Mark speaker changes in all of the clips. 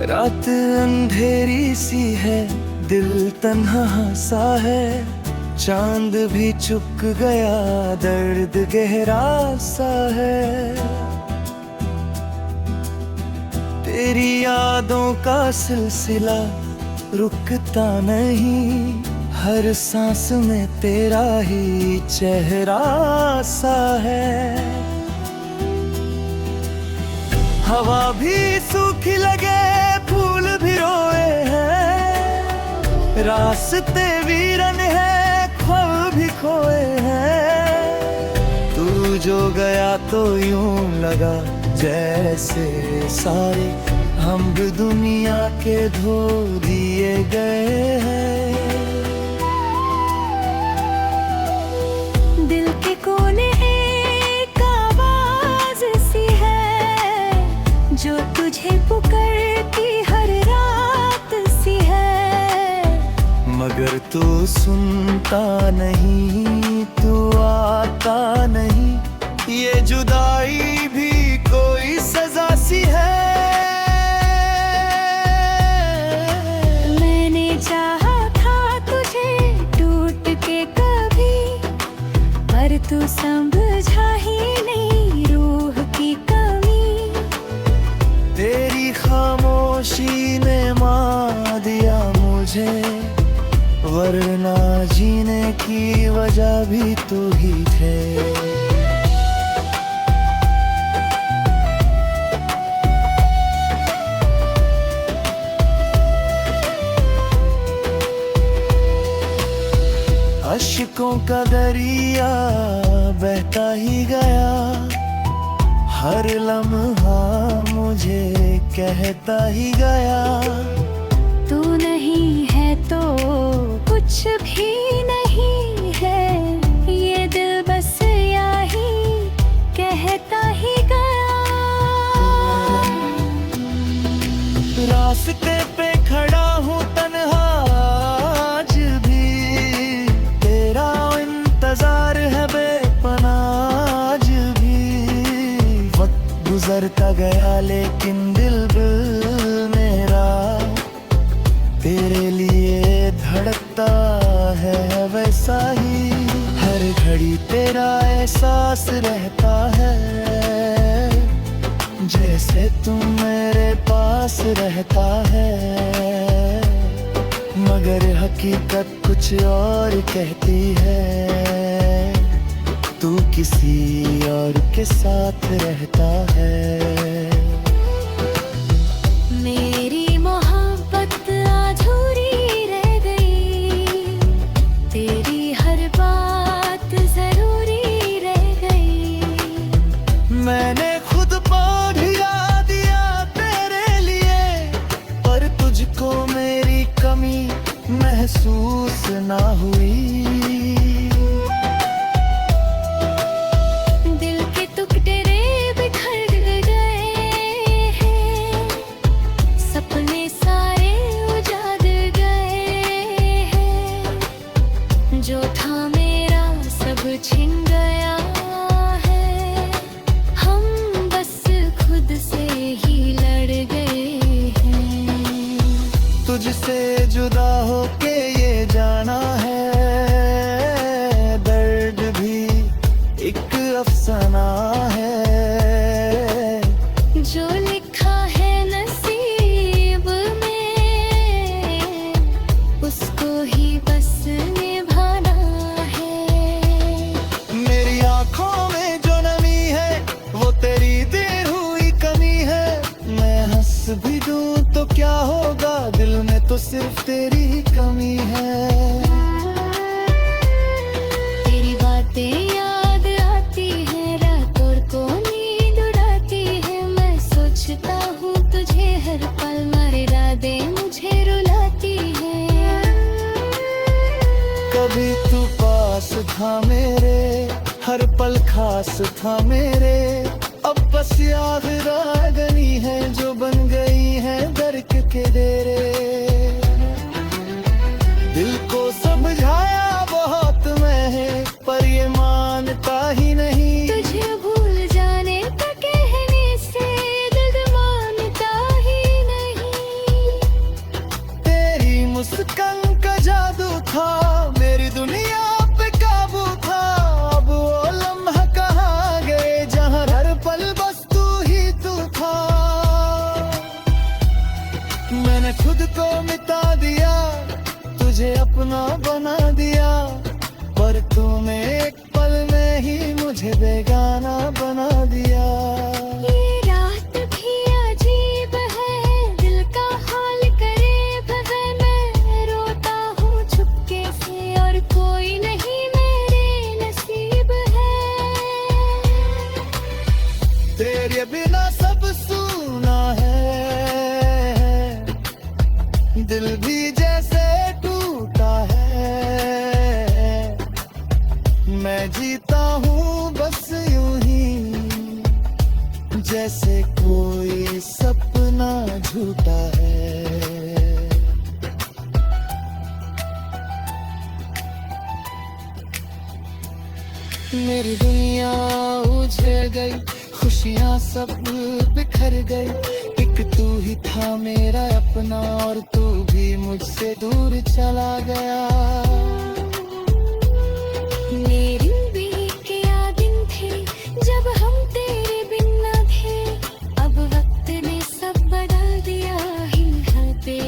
Speaker 1: रात अंधेरी सी है, दिल तन्हा सा है, चांद भी चुक गया, दर्द गहरा सा है। तेरी यादों का सिलसिला रुकता नहीं, हर सांस में तेरा ही चेहरा सा है। हवा भी सूखी लगे, फूल भी रोए हैं, रास्ते वीरन है, ख्वाब भी खोए हैं। तू जो गया तो यूं लगा जैसे सारे हम भी दुनिया के धो दिए गए हैं।
Speaker 2: दिल के कोने एक आवाज सी है, जो तुझे पुकारती हर रात सी है।
Speaker 1: मगर तू सुनता नहीं, तू आता नहीं, ये जुदाई भी कोई सजा सी है।
Speaker 2: मैंने चाहा था तुझे टूट के कभी, पर तू समझा ही नहीं रूह की कमी।
Speaker 1: तेरी खामोशी ने मार दिया मुझे, वरना जीने की वजह भी तू ही थे। अश्कों का दरिया बहता ही गया, हर लम्हा मुझे कहता ही गया।
Speaker 2: तू नहीं है तो कुछ भी नहीं है, ये दिल बस यही कहता ही गया।
Speaker 1: रास्ते पे खड़ा हूँ तन्हा आज भी, तेरा इंतजार है बेपनाह आज भी। वक्त गुजरता गया लेकिन दिल मेरा तेरे लिए धड़कता है वैसा ही। हर घड़ी तेरा एहसास रहता है, जैसे तू मेरे पास रहता है। मगर हकीकत कुछ और कहती है, तू किसी और के साथ रहता है।
Speaker 2: मेरी मोहब्बत अधूरी रह गई, तेरी हर बात जरूरी रह गई।
Speaker 1: मैंने खुद को भिगा दिया तेरे लिए, पर तुझको मेरी कमी महसूस ना हुई।
Speaker 2: दिल के टुकड़े बिखर गए हैं, सपने सारे उजाड़ गए हैं। जो था मेरा सब छिन गया है, हम बस खुद से ही लड़ गए हैं।
Speaker 1: तुझसे जुदा होके ये जाना है, दर्द भी एक अफसाना है।
Speaker 2: जो लिखा है नसीब में, उसको ही बस निभाना है।
Speaker 1: मेरी आंखों में जो नमी है, वो तेरी देर हुई कमी है। मैं हंस भी दूं तो क्या होगा, दिल में तो सिर्फ तेरी ही कमी है।
Speaker 2: तेरी बातें याद आती है, रातों को नींद उड़ाती है। मैं सोचता हूँ तुझे हर पल, मरे रातें मुझे रुलाती है।
Speaker 1: कभी तू पास था मेरे, हर पल खास था मेरे। अब बस याद रागनी है, जो बन गई है दर्द के डेरे। दिल को समझाया बहुत मैं, पर ये मानता ही नहीं।
Speaker 2: तुझे भूल जाने का कहने से दिल मानता ही नहीं।
Speaker 1: मैं खुद को मिटा दिया, तुझे अपना बना दिया, पर तूने एक पल में ही मुझे बेगाना बना दिया।
Speaker 2: ये रात भी अजीब है, दिल का हाल करीब है, मैं रोता हूँ चुपके से और कोई नहीं मेरे नसीब है।
Speaker 1: तेरे बिना सब सूना है, दिल भी जैसे टूटा है, मैं जीता हूँ बस यूं ही जैसे कोई सपना झूठा है। मेरी दुनिया उजड़ गई, खुशियाँ सब बिखर गई, एक तू ही था मेरा अपना और तू भी मुझसे दूर चला गया।
Speaker 2: मेरी भी क्या दिन थे जब हम तेरे बिन न थे, अब वक्त ने सब बदल दिया, हिल पे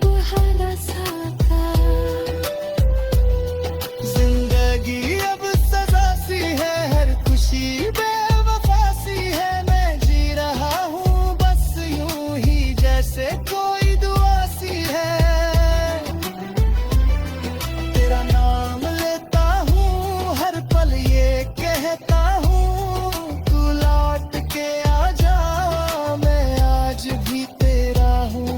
Speaker 2: बुहारा सा था।
Speaker 1: जिंदगी अब सजा सी है, हर खुशी बेवफा सी है, मैं जी रहा हूँ बस यूं ही जैसे कोई दुआ सी है। तेरा नाम लेता हूँ हर पल, ये कहता हूँ तू लौट के आ जा, मैं आज भी तेरा हूँ।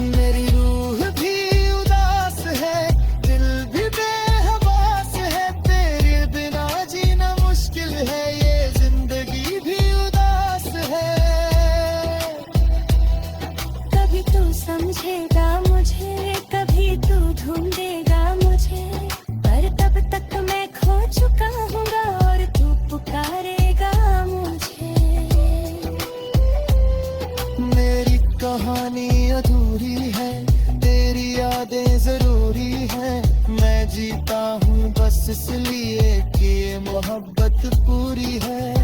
Speaker 1: मेरी रूह भी उदास है, दिल भी बेहवास है, तेरे बिना जीना मुश्किल है, ये जिंदगी भी उदास है।
Speaker 2: कभी तू समझेगा मुझे, कभी तू ढूंढेगा मुझे, पर तब तक मैं खो चुका हूँगा और तू पुकारेगा मुझे।
Speaker 1: मेरी कहानी अधूरी है, तेरी यादें जरूरी है, मैं जीता हूँ बस इसलिए कि ये मोहब्बत पूरी है।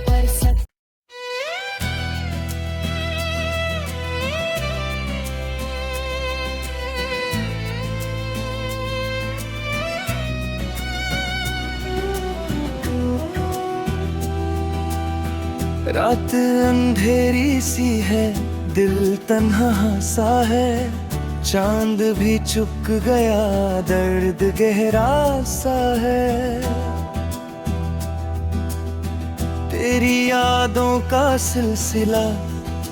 Speaker 2: पर सब
Speaker 1: रात अंधेरी सी है, दिल तन्हा सा है, चांद भी चुक गया, दर्द गहरा सा है। तेरी यादों का सिलसिला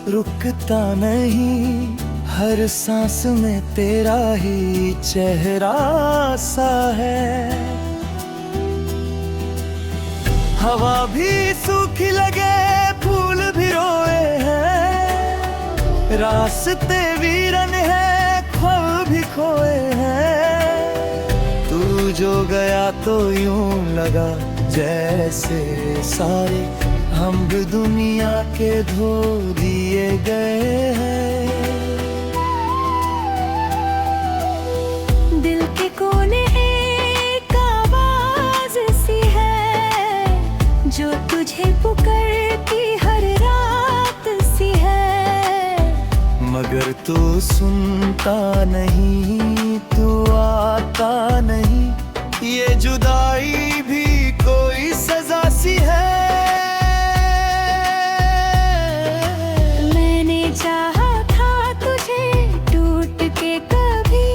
Speaker 1: रुकता नहीं, हर सांस में तेरा ही चेहरा सा है। हवा भी सूखी लगे, फूल भी रोए हैं, रास्ते वीरन है, ख्वाब भी खोए हैं। तू जो गया तो यूं लगा जैसे सारे हम भी दुनिया के धो दिए गए हैं।
Speaker 2: दिल के कोने एक आवाज सी है, जो तुझे पुकारती हर रात सी है,
Speaker 1: मगर तू सुनता नहीं, तू आता नहीं, ये जुदाई भी कोई सजा सी है।
Speaker 2: मैंने चाहा था तुझे टूट के कभी,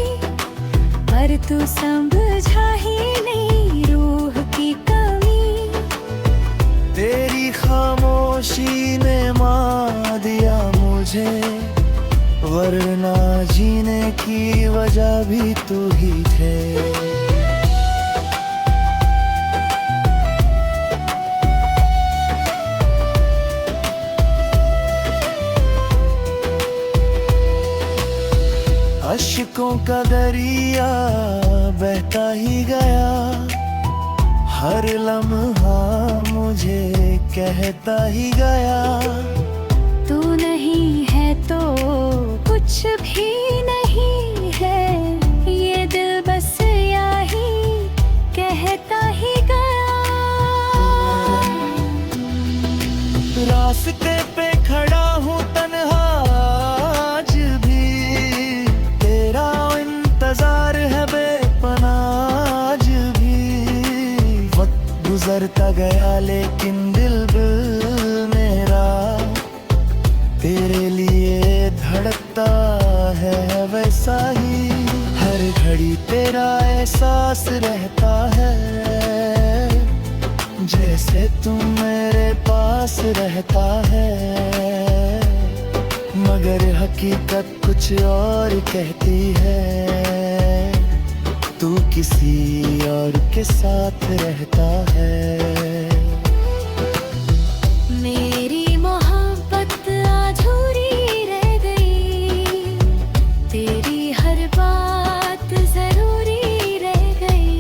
Speaker 2: पर तू समझा ही नहीं रूह की कमी।
Speaker 1: तेरी खामोशी ने मार दिया मुझे, वरना जीने की वजह भी तू ही थे। अश्कों का दरिया बहता ही गया, हर लम्हा मुझे कहता ही गया,
Speaker 2: तू नहीं है तो कुछ भी नहीं है, ये दिल बस यही कहता ही गया।
Speaker 1: रास्ते पे खड़ा हूँ तन्हा आज भी, तेरा इंतजार है बेपनाह आज भी। वक्त गुजरता गया लेकिन दिल मेरा तेरे लिए धड़कता है वैसा ही। हर घड़ी तेरा एहसास रहता है, जैसे तू मेरे पास रहता है। मगर हकीकत कुछ और कहती है, तू किसी और के साथ रहता है।
Speaker 2: मेरी मोहब्बत अधूरी रह गई, तेरी हर बात जरूरी रह गई।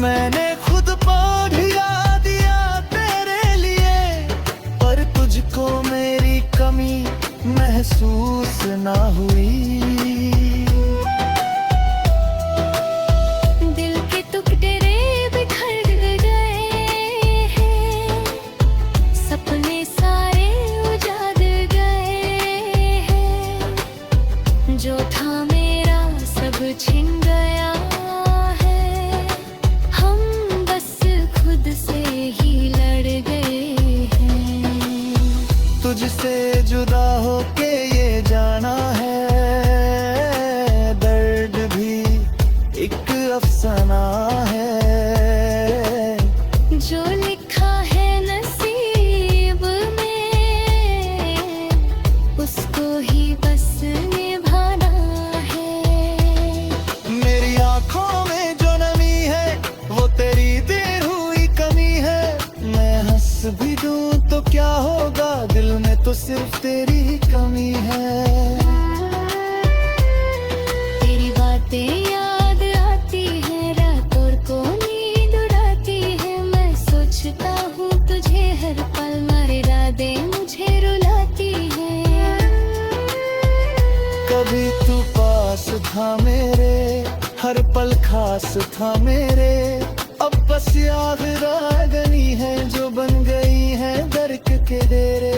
Speaker 1: मैंने खुद को ढिला दिया तेरे लिए, पर तुझको मेरी कमी महसूस ना हुई।
Speaker 2: दिल के टुकड़े बिखर गए हैं, सपने सारे उजाड़ गए हैं। जो था मेरा सब छिन गया है, हम बस खुद से ही लड़ गए हैं।
Speaker 1: तुझसे जुदा होके ये जाना है, दर्द भी एक अफसाना है।
Speaker 2: जो लिखा है नसीब में, उसको ही बस निभाना है।
Speaker 1: मेरी आंखों में जो नमी है, वो तेरी देर हुई कमी है। मैं हंस भी दूं तो क्या होगा, दिल में तो सिर्फ तेरी ही कमी है।
Speaker 2: तेरी बातें याद आती है, रातों को नींद उड़ाती है। मैं सोचता हूँ तुझे हर पल, मरे रातें मुझे रुलाती है।
Speaker 1: कभी तू पास था मेरे, हर पल खास था मेरे। अब बस याद रागनी है जो बन गई है दर्द के डेरे।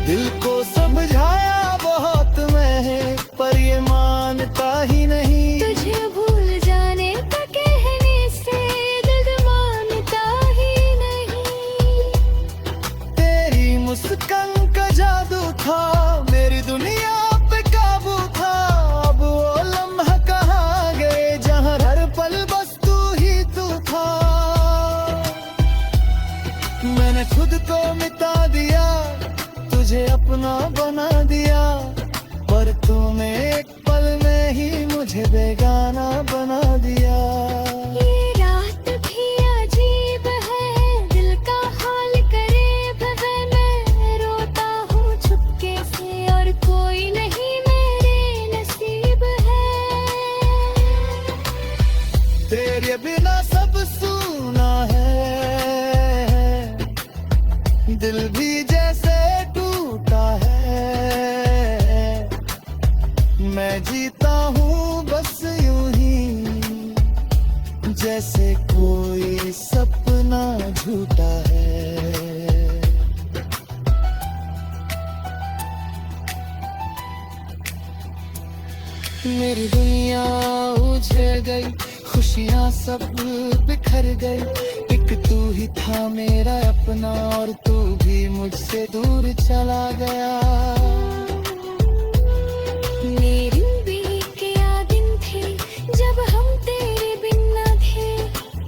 Speaker 1: दिल को समझाया बहुत मैं, पर ये मानता ही नहीं।
Speaker 2: तुझे भूल जाने का कहने से दिल मानता ही नहीं।
Speaker 1: तेरी मुस्कान का जादू था, मेरी दुनिया पे काबू था। अब वो लम्हा कहाँ गए, जहाँ हर पल बस तू ही तू था। मैंने खुद को मिटा दिया, तुझे अपना बना दिया, पर तूने एक पल में ही मुझे बेगाना बना दिया।
Speaker 2: ये रात भी अजीब है, दिल का हाल करीब है। मैं रोता हूँ चुपके से और कोई नहीं मेरे नसीब है।
Speaker 1: तेरे बिना सब सूना है, दिल भी जैसे टूटा है। मैं जीता हूँ बस यूं ही, जैसे कोई सपना झूठा है। मेरी दुनिया उजड़ गई, खुशियाँ सब बिखर गई। एक तू ही था मेरा अपना, और तू भी मुझसे दूर चला गया।
Speaker 2: मेरी भी क्या दिन थे जब हम तेरे बिन न थे।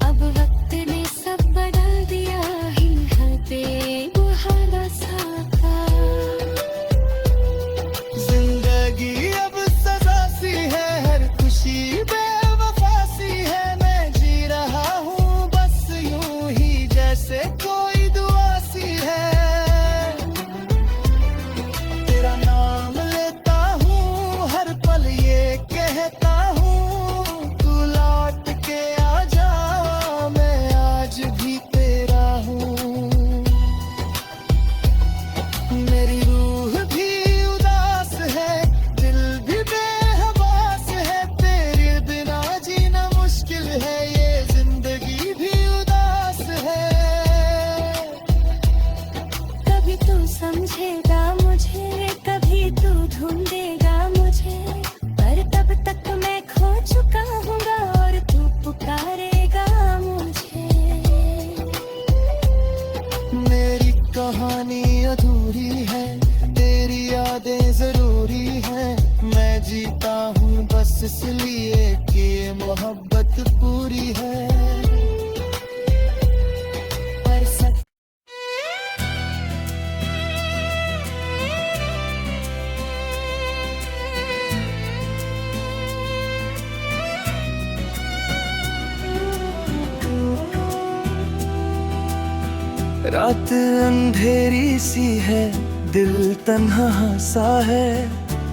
Speaker 2: अब वक्त ने सब बदल दिया, हिल बेबुहारा सा था।
Speaker 1: जिंदगी अब सजा सी है, हर खुशी बेवफा सी है। मैं जी रहा हूँ बस यूं ही, जैसे कोई दुआ सी है। तेरा नाम मेरी कहानी अधूरी है, तेरी यादें जरूरी हैं। मैं जीता हूँ बस इसलिए कि ये मोहब्बत पूरी है। पर सच रात अंधेरी सी है, दिल तन्हा सा है।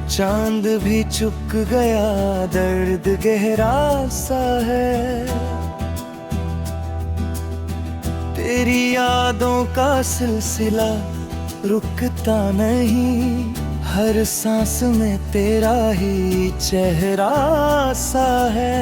Speaker 1: चांद भी चुक गया, दर्द गहरा सा है। तेरी यादों का सिलसिला रुकता नहीं, हर सांस में तेरा ही चेहरा सा है।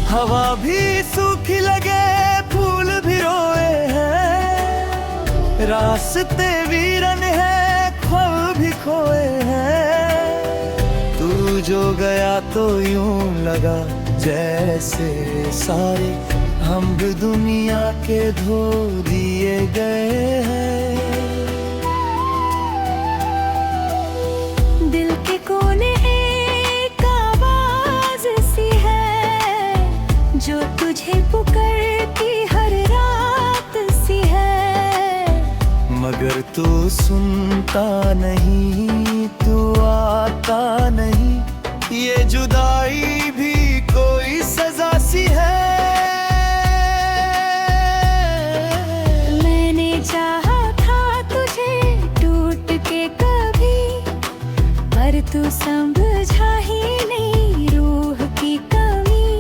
Speaker 1: हवा भी सूखी लगे, फूल भी रोए हैं। रास्ते वीरन है, ख्वाब भी खोए हैं। तू जो गया तो यूं लगा जैसे सारे हम भी दुनिया के धो दिए गए हैं।
Speaker 2: दिल के कोने एक आवाज सी है, जो तुझे पुकारती हर रात सी है।
Speaker 1: मगर तू सुनता नहीं, तू आता नहीं। ये जुदाई भी कोई सजा सी है।
Speaker 2: मैंने चाहा था तुझे टूट के कभी, पर तू समझा ही नहीं रूह की कमी।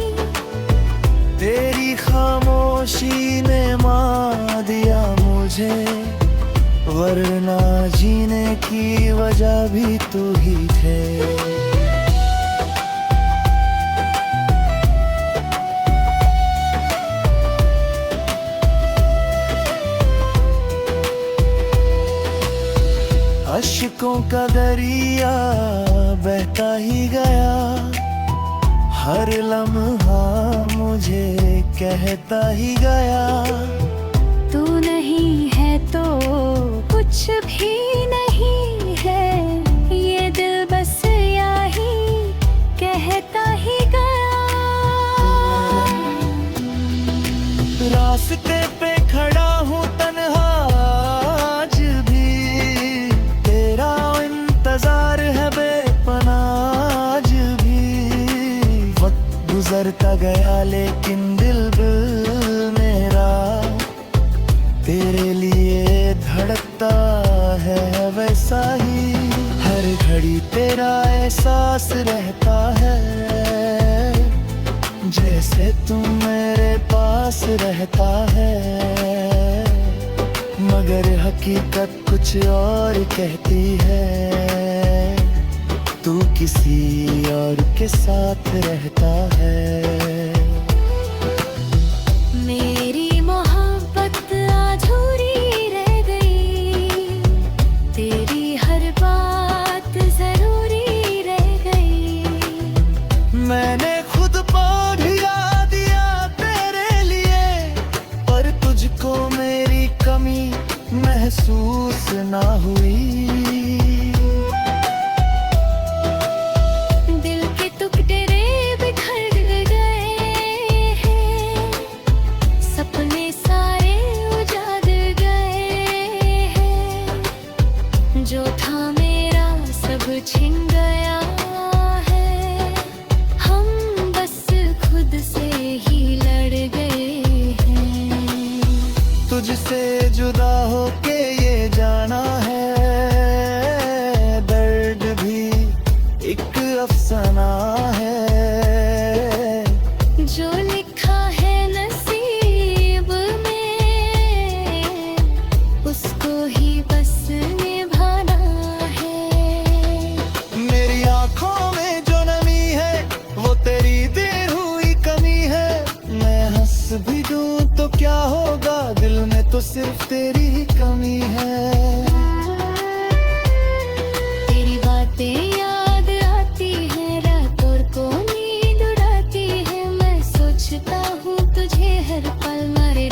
Speaker 1: तेरी खामोशी ने मार दिया मुझे, वरना जीने की वजह भी तू ही थे। अश्कों का दरिया बहता ही गया, हर लम्हा मुझे कहता ही गया।
Speaker 2: तू नहीं है तो कुछ भी नहीं है, ये दिल बस यही कहता ही गया।
Speaker 1: रास्ते पे खड़ा हूँ तन्हा आज भी, तेरा इंतजार है बेपनाह आज भी। वक्त गुजरता गया लेकिन दिल मेरा तेरे लिए धड़कता है वैसा ही। हर घड़ी तेरा एहसास रहता है, जैसे तू मेरे पास रहता है। मगर हकीकत कुछ और कहती है, तू किसी और के साथ रहता है।
Speaker 2: मेरी मोहब्बत अधूरी रह गई, तेरी हर बात जरूरी रह गई।
Speaker 1: मैंने खुद को भिगा दिया तेरे लिए, पर तुझको मेरी कमी महसूस ना हुई।
Speaker 2: दिल के टुकड़े बिखर गए हैं, सपने सारे उजाड़ गए हैं। जो था मेरा सब छिन गया है, हम बस खुद से ही लड़ गए हैं।
Speaker 1: तुझसे जुदा होके ये जाना है, दर्द भी एक अफसाना है।
Speaker 2: जो लिखा है नसीब में, उसको ही बस निभाना है।
Speaker 1: मेरी आंखों में जो नमी है, वो तेरी देर हुई कमी है। मैं हंस भी दूं तो क्या होगा, दिल में तो सिर्फ तेरी ही कमी है।
Speaker 2: तेरी बातें याद आती है, रातों को नींद उड़ाती है। मैं सोचता हूँ तुझे हर पल, मरे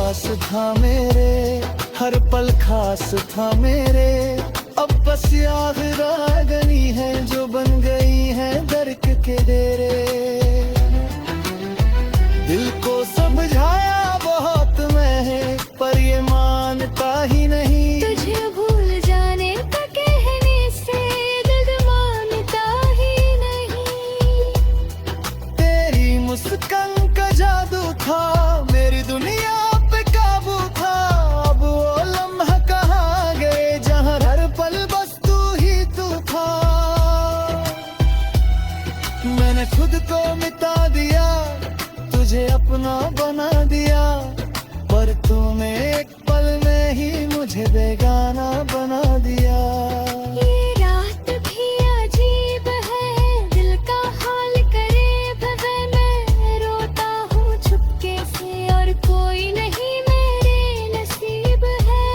Speaker 1: पास था मेरे, हर पल खास था मेरे। अब बस याद रागनी है जो बन गई है दर्द के डेरे। दिल को समझाया बहुत मैं, पर ये मानता ही नहीं।
Speaker 2: तुझे भूल जाने का कहने से दिल मानता ही नहीं।
Speaker 1: तेरी मुस्कान का जादू था, मेरी दुनिया पे काबू था। अब वो लम्हा कहाँ गए जहाँ हर पल बस तू ही तू था। मैंने खुद को मिटा दिया, तुझे अपना बना दिया, पर तूने एक पल में ही मुझे बेगाना बना दिया।
Speaker 2: ये रात भी अजीब है, दिल का हाल करीब है। मैं रोता हूँ चुपके से और कोई नहीं मेरे नसीब है।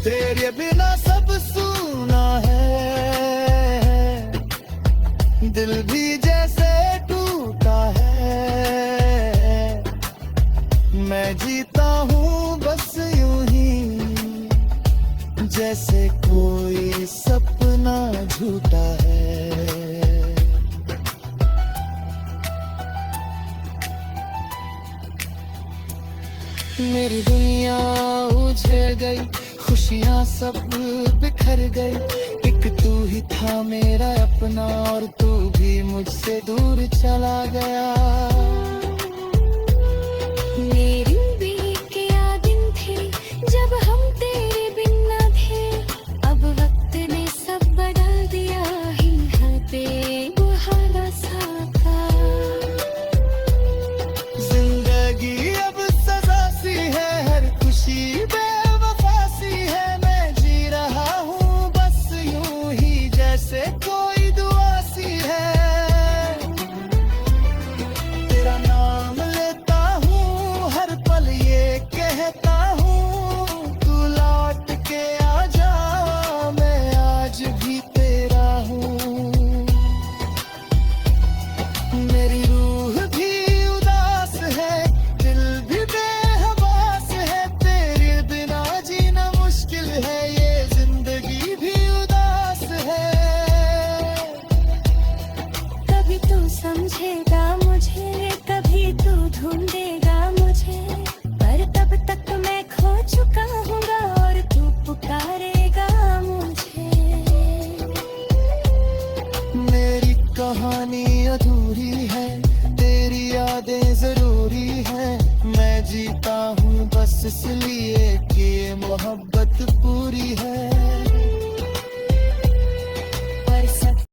Speaker 1: तेरे बिना सब सूना है, दिल भी जैसे टूटा है। मैं जीता हूँ बस यूं ही, जैसे कोई सपना झूठा है। मेरी दुनिया उजड़ गई, खुशियाँ सब बिखर गई। एक तू ही था मेरा अपना और तू भी मुझसे दूर चला गया।
Speaker 2: मेरी भी क्या दिन थे जब हम तेरे बिन न थे। अब वक्त ने सब बदल दिया, हिल पे बुहारा सा था।
Speaker 1: जिंदगी अब सजा सी है, हर खुशी बेवफा सी है। मैं जी रहा हूँ बस यूं ही, जैसे कोई दुआ सी है। तेरा नाम लेता हूँ हर पल, ये कहता हूँ तू लौट के आ जा। मैं आज भी तेरा हूँ। मेरी रूह भी उदास है, दिल भी बेहवास है। तेरे बिना जीना मुश्किल है, ये जिंदगी भी उदास है।
Speaker 2: कभी तू समझेगा मुझे, कभी तू ढूंढेगा मुझे, पर तब तक मैं खो चुका हूँगा और तू पुकारेगा मुझे।
Speaker 1: मेरी कहानी अधूरी है, तेरी यादें जरूरी है। मैं जीता हूँ बस इसलिए कि ये मोहब्बत पूरी है।